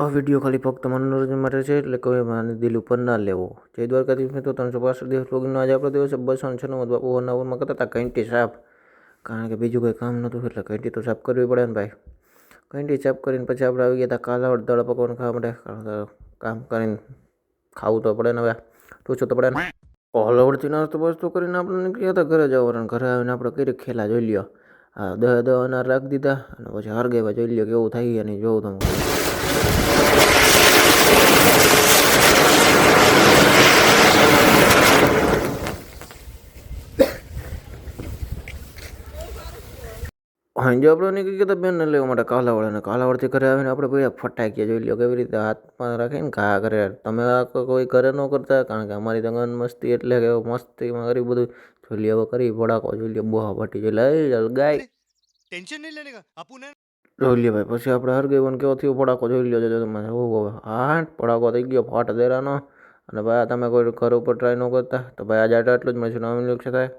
આ વિડીયો ખાલી ફક્ત મનોરંજન માટે છે, એટલે કોઈ માને દિલ ઉપર ના લેવો. જય દ્વારકાધીશ મિત્રો, 365 દિવસ વ્લોગનો આજે આપણો દિવસ 296 બાપુ વરનાવરમાં કરતા હતા કંઈટી સાફ. કારણ કે બીજું કોઈ કામ નહોતું એટલે કંઈટી તો સાફ કરવી પડે ને ભાઈ. કંઈટી સાફ કરીને પછી આપણે આવી ગયા હતા કાલાવડ દાળ પકવાન ખાવા માટે. કારણ કે કામ કરીને ખાવું તો પડે ને હવે, ટૂંચું તો પડે ને. કાલાવડથી નાસ્તો બાસ્તો કરીને આપણે નીકળ્યા હતા ઘરે જવાનું. ઘરે આવીને આપણે કરી ખેલા જોઈ લ્યો. હા, 10 અનાર રાખી દીધા અને પછી હરગેવા જોઈ લ્યો કેવું થાય અને જોવું તમે. હાંજે આપણે નીકળી ગયા હતા બેનને લેવા માટે કાલાવડ, અને કાલાવડથી ઘરે આવીને આપણે ભાઈ ફટાક્યા જોઈ લો કેવી રીતે હાથમાં રાખીને ઘા કરે. તમે આ કોઈ ઘરે ન કરતા, કારણ કે અમારી તો મસ્તી એટલે કે મસ્તીમાં કરી બધું જોઈ લે. હવે કરી ભડાકો જોઈ લે, બોહા ભટ્ટી જોઈ લે ગાય ટેન્શન નહીં લેને કા આપુને જોઈ લે ભાઈ. પછી આપણે હરગઈવન કેવો થયો ભડાકો જોઈ લ્યો જો તમે. હવે હા ભડાકો થઈ ગયો ફાટ દેરાનો. અને ભાઈ તમે કોઈ ઘર ઉપર ટ્રાય ન કરતા તો ભાઈ આજે એટલું જ મળશે નવા વિડીયો સાથે.